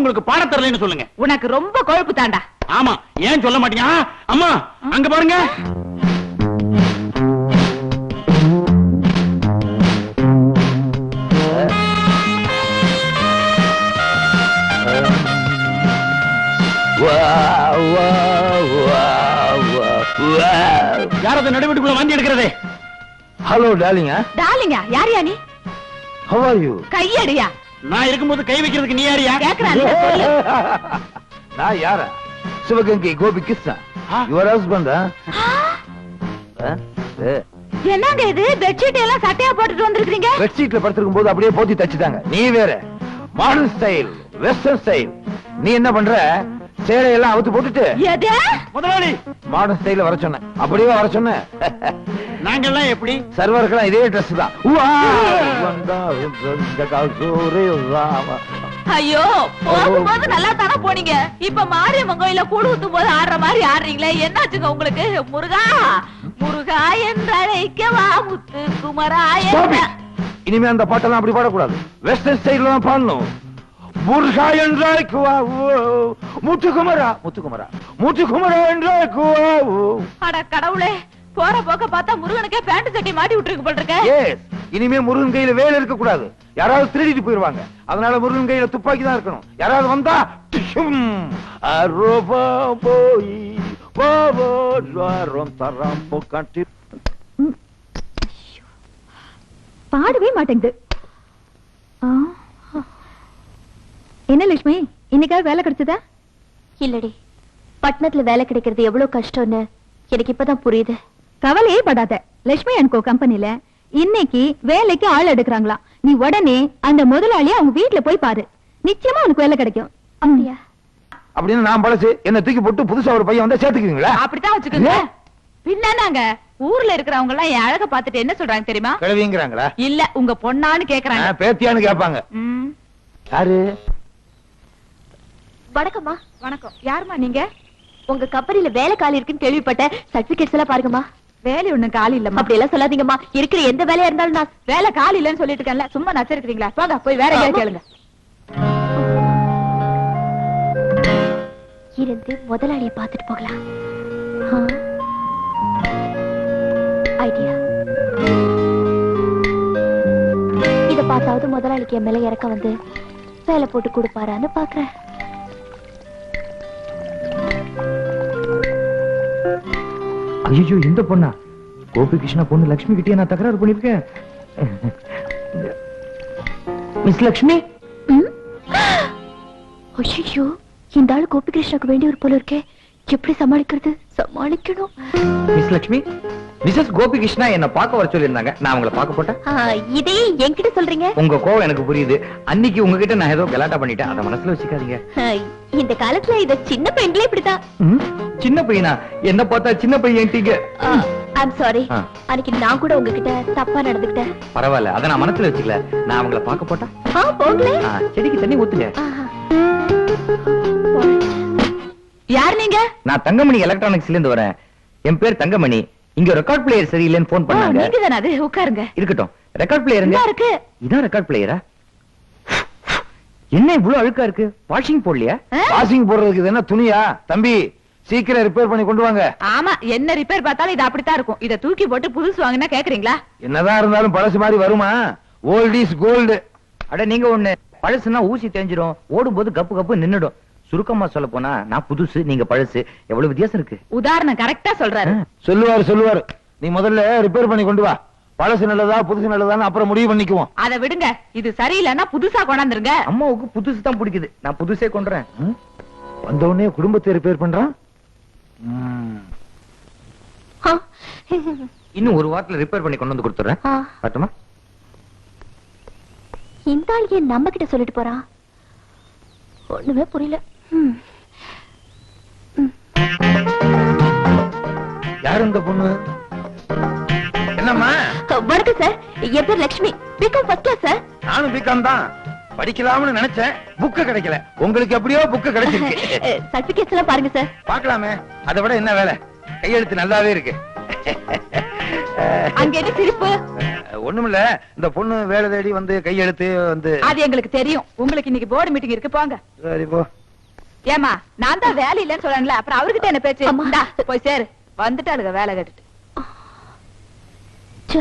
உங்களுக்கு பாடம் தரலன்னு சொல்லுங்க. உனக்கு ரொம்ப கொழுப்பு தாண்டா. ஆமா, ஏன் சொல்ல மாட்டீங்க? அம்மா அங்க பாருங்க. யாரது நடுவீட்டுக்குள்ள வாந்தி எடுக்கிறது? Hello darling. டார்லிங் யாரியா நீ? How are you? கையடியா. நான் இருக்கும்போது கை வைக்கிறதுக்கு நீ யாரியா? கேக்குறானே சொல்லு. நான் யாரா? சிவகங்கை கோபி கிருஷ்ணா. Your husband. என்னங்க இது? பெட்ஷீட் எல்லாம் சட்டையா போட்டுட்டு வந்திருக்கீங்க. பெட்ஷீட்ல படுத்திருக்கும் போது அப்படியே போத்தி தச்சுட்டாங்க. நீ வேற மாடர்ன் ஸ்டைல், வெஸ்டர்ன் ஸ்டைல். நீ என்ன பண்ற? சேலையெல்லாம் அவுத்து போட்டுட்டு எது? முதலாளி மாடர்ன் ஸ்டைல்ல வர சொன்னேன். அப்படியே வர சொன்னேன். நாங்கெல்லாம் எப்படி? சர்வர்கள்லாம் இதே ட்ரெஸ் தான். ஐயோ, போகும்போது நல்லா தானே போனீங்க. இப்ப மாரியம்மன் கோயில கூடு ஊத்தும் போது ஆடுற மாதிரி ஆடுறீங்களே, என்னாச்சுங்க உங்களுக்கு? முருகா முருகா என்றழைக்கவா முத்து குமரா என்ற. இனிமே அந்த பாட்டெல்லாம் அப்படி பாடக்கூடாது. வெஸ்டர்ன் ஸ்டைல்ல தான் பாடணும். முருகா என்றழைக்கவா முத்துக்குமரா முத்துக்குமரா முத்துக்குமரா என்றழைக்கவா. அட கடவுளே, போற போக்க பார்த்தா முருகனுக்கே பேண்ட் சட்டை மாட்டி விட்டுருக்கு போல இருக்க. எஸ், இனிமே முருகன் கையில வேலை இருக்க கூடாது. யாராவது திருடிட்டு போயிருவாங்க. அதனால முருகன் கையில துப்பாக்கி தான் இருக்கணும். யாராவது வந்தா போய் பாடவே மாட்டேங்குது. என்ன லட்சுமி, இன்னைக்காவது வேலை கிடைச்சதா? இல்லடி, பட்டணத்துல வேலை கிடைக்கிறது எவ்வளவு கஷ்டம்னு எனக்கு இப்பதான் புரியுது. கவலையே படாத. லட்சுமி அண்ட் கோ கம்பெனில இன்னைக்கு வேலைக்கு ஆள் எடுக்கிறாங்களா. நீ உடனே அந்த முதலாளியை அவங்க வீட்டுல போய் பாரு. நிச்சயமா உனக்கு வேலை கிடைக்கும். அப்படியா? அப்படின்னு நான் பழசு என்ன தூக்கி போட்டு புதுசா ஒரு பையன் வந்தா சேர்த்துக்குவீங்களா? அப்படித்தான் வச்சுக்கோங்க. பின்னாங்க ஊர்ல இருக்கிறவங்க எல்லாம் என் அழக பாத்துட்டு என்ன சொல்றாங்க தெரியுமா? கிழவிங்கிறாங்களா? இல்ல, உங்க பொண்ணான்னு கேக்குறாங்க. பேத்தியான்னு கேட்பாங்க. யாரு? வணக்கம்மா. வணக்கம். யாருமா நீங்க? உங்க கம்பெனில வேலை காலி இருக்குன்னு கேள்விப்பட்ட. சர்டிபிகேட்ஸ் எல்லாம் பாருங்கம்மா. வேலை ஒண்ணும் காலி இல்லம்மா. அப்படி எல்லாம் சொல்லாதீங்கம்மா. இருக்கிற எந்த வேலையா இருந்தாலும் நான் வேலை காலி இல்லன்னு சொல்லிட்டு இருக்கேன்ல, சும்மா நச்சரிக்கிறீங்களா? போங்க போய் வேற எங்கேயாவது கேளுங்க. இருந்து முதலாளியை பார்த்துட்டு போகலாம். ஐடியா. இத பார்த்தாவது முதலாளிக்கு என் மேல இறக்க வந்து வேலை போட்டு கொடுப்பாரான்னு பாக்குறேன். ஐயோ, இந்த பொண்ணா? கோபி கிருஷ்ணா பொண்ணு லட்சுமி கிட்டே நான் தகராறு பண்ணிருக்கேன். மிஸ் லட்சுமி. ஐயோ, இந்த ஆளு கோபி கிருஷ்ணாக்கு வேண்டிய ஒரு போல இருக்கே. எப்படி சமாளிக்கிறது? சமாளிக்கணும். மிஸ் லட்சுமி, மிஸ்ஸஸ் கோபி கிருஷ்ணா என்ன பார்க்க வர சொல்லியிருந்தாங்க. நான் உங்களை பார்க்க போட்டேன். இதே என்கிட்ட சொல்றீங்க? உங்க கோவம் எனக்கு புரியுது. அன்னைக்கு உங்ககிட்ட நான் ஏதோ கலாட்டா பண்ணிட்டேன். அதை மனசுல வச்சுக்காதீங்க. இந்த காலத்துல இத சின்ன பையன்களே இப்படிதான். சின்ன பையனா? என்ன பார்த்தா சின்ன பையன்ட்டீங்க. I'm sorry. அன்னைக்கு நான் கூட உங்ககிட்ட தப்பா நடந்துக்கிட்டேன். பரவாயில்ல, அதை நான் மனசுல வச்சுக்கல. நான் உங்களை பார்க்க போட்டா போகல. செடிக்கு தண்ணி ஊத்துங்க. யார் நீங்க? நான் தங்கமணி எலக்ட்ரானிக்ஸ்ல இருந்து வரேன். என் பேர் தங்கமணி. இங்க ரெக்கார்ட் பிளேயர் சரியில்லைன்னு போன் பண்ணாங்க. நீங்க தானே அது? உட்காருங்க. இருக்கட்டும். ரெக்கார்ட் பிளேயருங்க இருக்கு. இதான் ரெக்கார்ட் பிளேயரா? என்ன இவ்வளவு அழுக்கா இருக்கு? வாஷிங் போடலையா? வாஷிங் போடுறதுக்கு இது என்ன துணியா? தம்பி, சீக்கிரம் ரிப்பேர் பண்ணி கொண்டு வாங்க. ஆமா, என்ன ரிப்பேர் பார்த்தாலும் இது அப்படித்தான் இருக்கும். இத தூக்கி போட்டு புதுசு வாங்கினா கேக்குறீங்களா? என்னதான் இருந்தாலும் பழசு மாதிரி வருமா? Old is gold. அட நீங்க ஒண்ணு, பழசுனா ஊசி தேஞ்சிரும், ஓடும் போது கப்பு கப்பு நின்னுடும். சுருக்கமா சொல்ல போனா நான் புதுசு, நீங்க பழசு. எவ்வளவு வித்தியாசம் இருக்கு? உதாரணம் கரெக்டா சொல்றாரு. சொல்லுவாரு. நீ முதல்ல ரிப்பேர் பண்ணி கொண்டு வா. பழசு நல்லதா புதுசு நல்லதான்னு அப்புறம் முடிவு பண்ணிக்குவோம். அதை விடுங்க. இது சரியில்லைன்னா புதுசா கொண்டாந்துருங்க. அம்மாவுக்கு புதுசு தான் பிடிக்குது. நான் புதுசே கொண்டுறேன். வந்தவுடனே குடும்பத்தை ரிப்பேர் பண்றான். இன்னும் ஒரு வாரத்துல ரிப்பேர் பண்ணி கொண்டு வந்து கொடுத்துறேன். பாட்டுமா? இந்த ஆள் ஏன் நம்ம கிட்ட சொல்லிட்டு போறான்? ஒண்ணுமே புரியல. யாரு இந்த பொண்ணு? என்னம்மா? வணக்கம் சார். என் பேர் Lakshmi. BCom first class sir. நானும் பிகாம் தான். படிக்கலாம்னு நினைச்சேன், புக்கு கிடைக்கல. உங்களுக்கு எப்படியோ புக்கு கிடைச்சிருக்கு. சர்டிபிகேட்ஸ் எல்லாம் பாருங்க சார். பார்க்கலாமே. அதை விட என்ன வேலை? கையெழுத்து நல்லாவே இருக்கு. அங்க என்ன சிரிப்பு? ஒண்ணுமில்ல, இந்த பொண்ணு வேலை தேடி வந்து கையெழுத்து வந்து. அது எங்களுக்கு தெரியும். உங்களுக்கு இன்னைக்கு போர்டு மீட்டிங் இருக்கு, போங்க. சரி போ. ஏமா, நான் தான் வேலை இல்லைன்னு சொல்றேன்ல, அப்புறம் அவர்கிட்ட என்ன பேச்சு? அம்மா. இந்தா, போய் சேரு. வந்துட்டாளுங்க வேலை கேட்டுட்டு. ச்சே.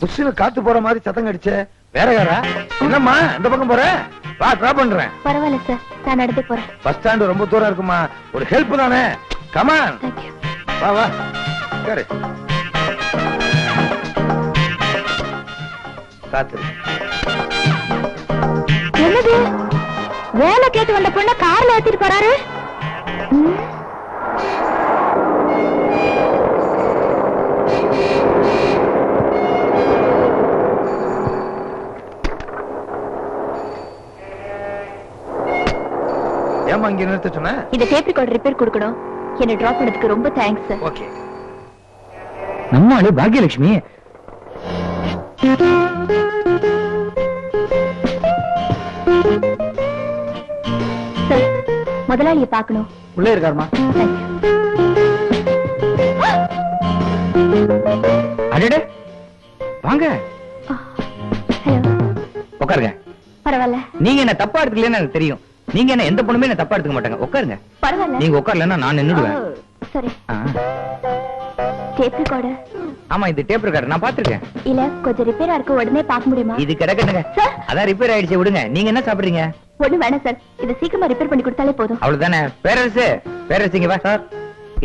புஷ்ஷுன்னு காத்து போற மாதிரி சத்தம் கடிச்சே. வேற யாரா? என்னம்மா இந்த பக்கம் போற? வா, டிராப் பண்றேன். பரவாயில்ல சார், நான் நடந்து போறேன். பஸ் ஸ்டாண்ட் ரொம்ப தூரம் இருக்குமா, ஒரு ஹெல்ப் தானே. Come on, thank you. வா வா சரி. காத்து என்னது, வேலை கேட்டு வந்த பொண்ண கார்ல ஏத்திட்டு போறாரு? ஏமா இங்க நிறுத்த சொன்ன? இந்த டேப் ரெக்கார்டர் ரிப்பேர் கொடுக்கணும். என்ன டிராப் பண்ணதுக்கு ரொம்ப தேங்க்ஸ் சார். ஓகே. நம்ம ஆளு பாக்யலட்சுமி. சார், முதலாளியை பார்க்கணும். உள்ளே இருக்காருமா. அடடே, வாங்க ஹலோ. உட்காருங்க. பரவாயில்ல. நீங்க என்ன தப்பா எடுத்துக்கலன்னு எனக்கு தெரியும். நீங்க என்ன எந்த பொண்ணுமே என்ன தப்பா எடுத்துக்க மாட்டாங்க. உட்காருங்க. பரவாயில்ல. நீங்க உட்காரலன்னா நான் நின்னுடுவேன். சரி. ஆ. Tape recorder. ஆமா, இது டேப் ரெக்கார்டர் நான் பாத்துருக்கேன். இல்ல, கொஞ்சம் ரிப்பேரா இருக்கு, உடனே பார்க்க முடியுமா? இது கிடக்கட்டுங்க. சார், அதான் ரிப்பேர் ஆயிடுச்சு, விடுங்க. நீங்க என்ன சாப்பிடுறீங்க? ஒண்ணு வேணாம் சார், இது சீக்கிரமா ரிப்பேர் பண்ணி கொடுத்தாலே போதும். அவ்வளவுதானே. பேரரசு, பேரரசுங்க வா சார்.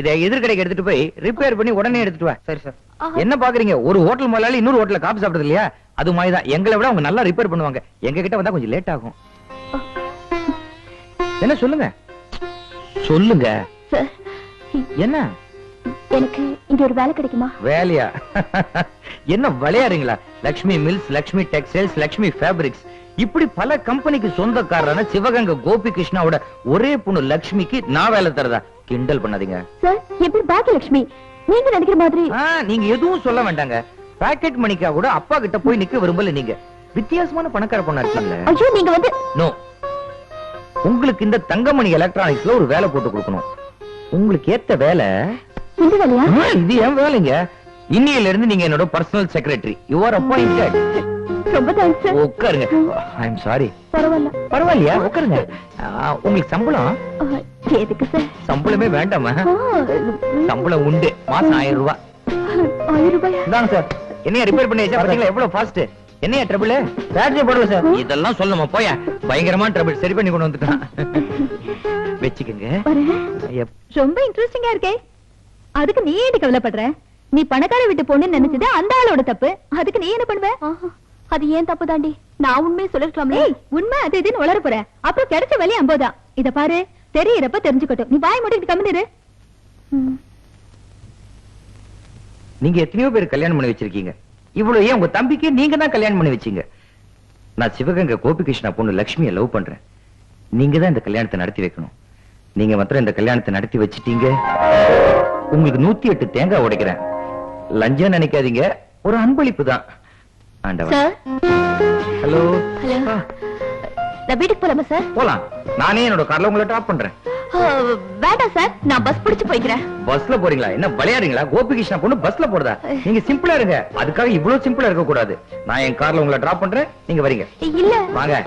இதை எதிர்கடைக்கு எடுத்துட்டு போய் ரிப்பேர் பண்ணி உடனே எடுத்துட்டு வா. சரி சார். என்ன பாக்குறீங்க, ஒரு ஹோட்டல் முதலாளி இன்னொரு ஹோட்டல்ல காபி சாப்பிடுறது இல்லையா? அது மாதிரி தான் எங்களை விட அவங்க நல்லா ரிப்பேர் பண்ணுவாங்க. எங்க கிட்ட வந்தா கொஞ்சம் லேட் ஆகும். என்ன சொல்லுங்க சொல்லுங்க. சார், என்ன எனக்கு இங்க ஒரு வேலை கிடைக்குமா? வேலையா? என்ன விளையாடுறீங்களா? Lakshmi mills, Lakshmi textiles, Lakshmi fabrics, இப்படி பல கம்பெனிக்கு சொந்தக்காரரான சிவகங்கை கோபி கிருஷ்ணாவோட ஒரே பொண்ணு லக்ஷ்மிக்கு நான் வேலை தரதா? கிண்டல் பண்ணாதீங்க சார். எப்படி பாக்கியலட்சுமி? நீங்க நினைக்கிற மாதிரி. நீங்க எதுவும் சொல்ல வேண்டாங்க. பாக்கெட் மணிக்கா கூட அப்பா கிட்ட போய் நிக்க விரும்பல. நீங்க வித்தியாசமான பணக்கார பொண்ணா இருக்கீங்களே. ஐயோ, நீங்க வந்து நோ. உங்களுக்கு இந்த தங்கமணி எலக்ட்ரானிக்ஸ்ல ஒரு வேலை போட்டு கொடுக்கணும். உங்களுக்கு ஏத்த வேலை இந்த வேலையா? இது என் வேலைங்க. இன்னையில இருந்து நீங்க என்னோட personal secretary. You are appointed. ரொம்ப தேங்க்ஸ் சார். உட்காருங்க. ஐ அம் சாரி. பரவாயில்ல. பரவாயில்லையா? உட்காருங்க. உங்களுக்கு சம்பளம்? எதுக்கு சார்? சம்பளமே வேண்டாமா? சம்பளம் உண்டு. மாசம் 1000 ரூபாய். 1000 ரூபாயா? இதாங்க சார். என்னைய ரிப்பேர் பண்ணி வச்சா பாத்தீங்களா எவ்வளவு ஃபாஸ்ட். என்னையா ட்ரபிள்? பேட்டரி போடல சார். இதெல்லாம் சொல்லணுமா? போயா, பயங்கரமான ட்ரபிள். சரி பண்ணி கொண்டு வந்துட்டான். வெச்சுக்கங்க. ரொம்ப இன்ட்ரெஸ்டிங்கா இருக்கே. அதுக்கு நீ ஏன் கவலைப்படுற? நீ பணக்கார வீட்டு பொண்ணு நினைச்சது அந்த ஆளோட தப்பு. அதுக்கு நீ என்ன பண்ணுவ? அது ஏன் தப்பு தாண்டி. நான் உண்மையை சொல்லிருக்கலாம்ல. உண்மை அது இதுன்னு வளர போற. அப்புறம் கிடைச்ச வழி அம்போதான். இத பாரு, தெரியறப்ப தெரிஞ்சுக்கட்டும். நீ வாய் மூடிட்டு கம்மிரு. நீங்க எத்தனையோ பேர் கல்யாணம் பண்ணி வச்சிருக்கீங்க. இவ்வளவு ஏன் உங்க தம்பிக்கு நீங்க தான் கல்யாணம் பண்ணி வச்சீங்க. நான் சிவகங்கை கோபிகிருஷ்ணா பொண்ணு லட்சுமியை லவ் பண்றேன். நீங்க தான் இந்த கல்யாணத்தை நடத்தி வைக்கணும். நீங்க மாத்திரம் இந்த கல்யாணத்தை நடத்தி வச்சிட்டீங்க, உங்களுக்கு 108 தேங்காய் உடைக்கிறேன். லஞ்சம் நினைக்காதீங்க, ஒரு அன்பளிப்பு தான். சார். ஹலோ. ஹலோ. நான் வீட்டுக்கு போலாமா சார்? போலாம். நானே என்னோட கார்ல உங்களை டிராப் பண்றேன். வேண்டாம் சார், நான் பஸ் பிடிச்சு போய்க்கிறேன். பஸ்ல போறீங்களா? என்ன விளையாடுறீங்களா? கோபிகிருஷ்ணா பொண்ணு பஸ்ல போறதா? நீங்க சிம்பிளா இருங்க. அதுக்காக இவ்வளவு சிம்பிளா இருக்க கூடாது. நான் என் கார்ல உங்களை டிராப் பண்றேன், நீங்க வரீங்க. இல்ல வாங்க.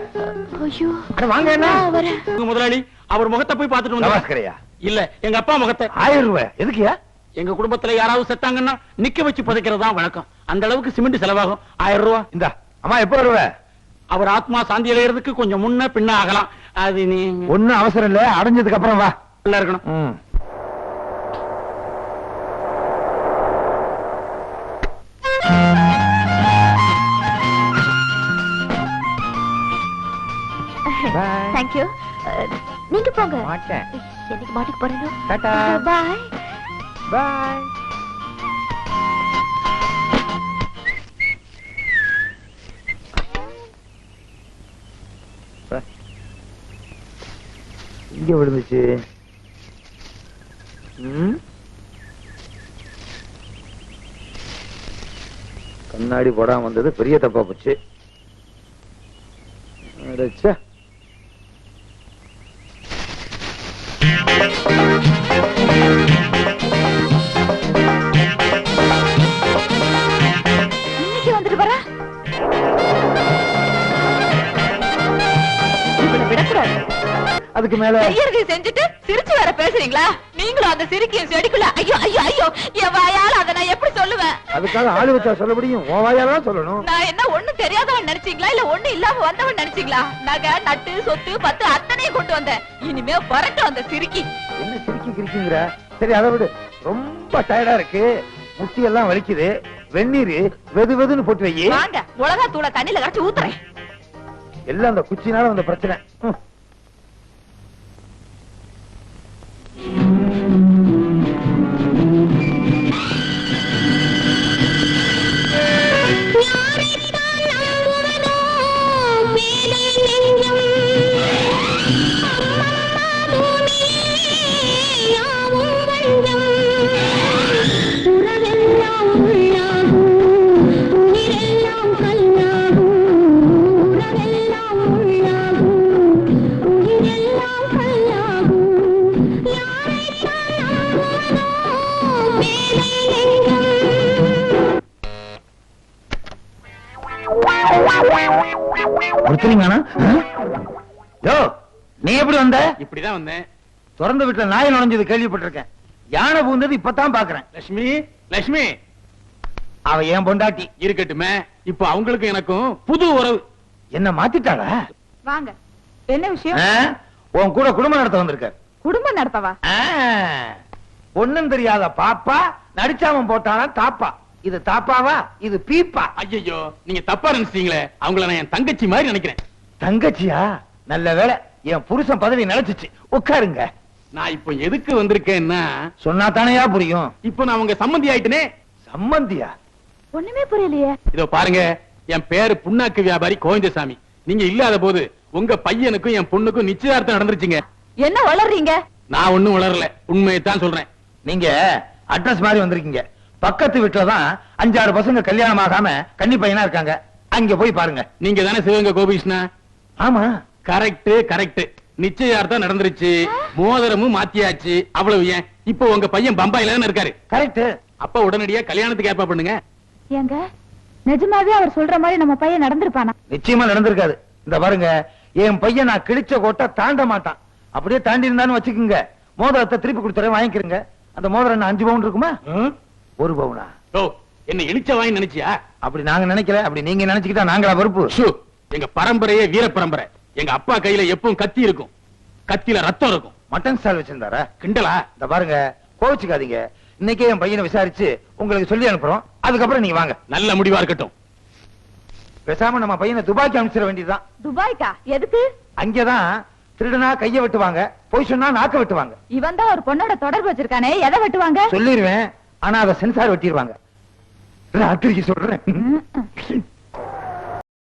ஐயோ, அட வாங்க. என்ன வரேன். முதலாளி, அவர் முகத்தை போய் பார்த்துட்டு வந்தா. நமஸ்காரையா? இல்ல, எங்க அப்பா முகத்தை. 1000 ரூபாய் எதுக்குயா? எங்க குடும்பத்துல யாராவது செத்தாங்கன்னா நிக்க வச்சு புதைக்கிறது தான் வழக்கம். அந்த அளவுக்கு சிமெண்ட் செலவாகும். 1000 ரூபாய். இந்த அம்மா எப்ப வருவ? அவர் ஆத்மா சாந்தி அடைகிறதுக்கு கொஞ்சம் முன்ன பின்ன ஆகலாம். அது நீ ஒண்ணும் அவசரம் இல்ல, அடைஞ்சதுக்கு அப்புறம் வா. இருக்கணும். தேங்க்யூ. நீங்க போங்க. மாட்டேன். என்னைக்கு மாட்டிக்கு போறேன். டாடா. பாய் பாய். இங்க விழுந்துச்சு. கண்ணாடி போடாம வந்தது பெரிய தப்பா போச்சு. அதுக்கு மேல செய்யறது செஞ்சுட்டு சிரிச்சு வேற பேசுறீங்களா? நீங்களும் அந்த சிரிக்கையும் செடிக்குள்ள ஐயோ ஐயோ ஐயோ என் வாயால அதை நான் எப்படி சொல்லுவேன்? அதுக்காக ஆளு வச்சா சொல்ல முடியும், உன் வாயால சொல்லணும். நான் என்ன ஒண்ணு தெரியாதவன் நினைச்சீங்களா இல்ல ஒண்ணு இல்லாம வந்தவன் நினைச்சீங்களா? நகை நட்டு சொத்து பத்து அத்தனையும் கொண்டு வந்தேன். இனிமே வரட்டும் அந்த சிரிக்கி. என்ன சிரிக்கி கிரிக்கிங்கிற? சரி அதை விடு, ரொம்ப டயர்டா இருக்கு, முட்டி எல்லாம் வலிக்குது, வெந்நீர் வெது வெதுன்னு போட்டு வை. வாங்க மிளகா தூளை தண்ணியில கரைச்சு ஊத்துறேன். எல்லாம் அந்த குச்சினால வந்த பிரச்சனை. நீ எப்படி வந்த? இப்படிதான் வந்தேன். திறந்த வீட்டுல நாய் நுழைஞ்சது கேள்விப்பட்டிருக்கேன், யானை பூந்தது இப்பதான் பாக்குறேன். லட்சுமி லட்சுமி அவ ஏன் பொண்டாட்டி இருக்கட்டுமே, இப்ப அவங்களுக்கு எனக்கும் புது உறவு. என்ன மாத்திட்டாளா? வாங்க என்ன விஷயம்? உன் கூட குடும்பம் நடத்த வந்திருக்க. குடும்பம் நடத்தவா? ஒண்ணும் தெரியாத பாப்பா நடிச்சாமன் போட்டானா தாப்பா. இது தாப்பாவா இது பீப்பா? ஐயோ நீங்க தப்பா நினைச்சீங்களே, அவங்கள நான் என் தங்கச்சி மாதிரி நினைக்கிறேன். தங்கச்சியா? நல்ல வேளை என் புருஷன் பதவி நினைச்சிச்சு. உட்காருங்க. நான் இப்ப எதுக்கு வந்திருக்கேன்னா, சொன்னா தானையா புரியும். இப்ப நான் உங்க சம்மந்தி ஆயிட்டனே. சம்மந்தியா? ஒண்ணுமே புரியலையே. இதோ பாருங்க, என் பேரு புண்ணாக்கு வியாபாரி கோவிந்தசாமி. நீங்க இல்லாத போது உங்க பையனுக்கும் என் பொண்ணுக்கும் நிச்சயதார்த்தம் நடந்துருச்சுங்க. என்ன வளர்றீங்க? நான் ஒண்ணும் வளரல, உண்மையைத்தான் சொல்றேன். நீங்க அட்ரஸ் மாதிரி வந்திருக்கீங்க. பக்கத்து வீட்டுலதான் 5-6 பசங்க கல்யாணம் ஆகாம கன்னி பையனா இருக்காங்க, அங்க போய் பாருங்க. நீங்க தானே சிவகங்கை கோபிகிருஷ்ணா? ஆமா. Correct correct. நிச்சயார்த்தம் நடந்துருச்சு, மோதிரமும் மாத்தியாச்சு. அவ்வளவு ஏன், இப்போ உங்க பையன் பம்பாயில தானே இருக்காரு. கரெக்ட். அப்ப உடனடியா கல்யாணத்துக்கு ஏற்பாடு பண்ணுங்க. ஏங்க நிஜமாவே அவர் சொல்ற மாதிரி நம்ம பையன் நடந்திருப்பானா? நிச்சயமா நடந்திருக்காது. இந்த பாருங்க, என் பையன் நான் கிழிச்ச கோட்டை தாண்ட மாட்டான். அப்படியே தாண்டி இருந்தான்னு வச்சுக்கோங்க, மோதிரத்தை திருப்பி கொடுத்துறேன், வாங்கிக்கிறங்க. அந்த மோதிரம் என்ன 5 பவுன் இருக்குமா? 1 பவுனா? ஓ, என்ன இழிச்ச வாங்கி நினைச்சியா? அப்படி நாங்க நினைக்கல, அப்படி நீங்க நினைச்சுக்கிட்டா நாங்களா பொறுப்பு? ஷூ, எங்க பரம்பரையே வீர பரம்பரை. எங்க அப்பா கையில எப்பவும் கத்தி இருக்கும், கத்தியில ரத்தம் இருக்கும். மட்டன் ஸ்டால் வச்சிருந்தாரா? கிண்டலா? இந்த பாருங்க, கோவிச்சுக்காதீங்க. இன்னைக்கே என் பையனை விசாரிச்சு உங்களுக்கு சொல்லி அனுப்புறோம், அதுக்கப்புறம் நீங்க வாங்க. நல்ல முடிவா இருக்கட்டும். பேசாம நம்ம பையனை துபாய்க்கு அனுப்பிச்சிட வேண்டியதுதான். துபாய்க்கா? எதுக்கு? அங்கதான் திருடனா கைய வெட்டுவாங்க, போய் சொன்னா நாக்க வெட்டுவாங்க. இவன் தான் ஒரு பொண்ணோட தொடர்பு வச்சிருக்கானே, எதை வெட்டுவாங்க? சொல்லிடுவேன், ஆனா அதை சென்சார் வெட்டிடுவாங்க. ராத்திரிக்கு சொல்றேன்.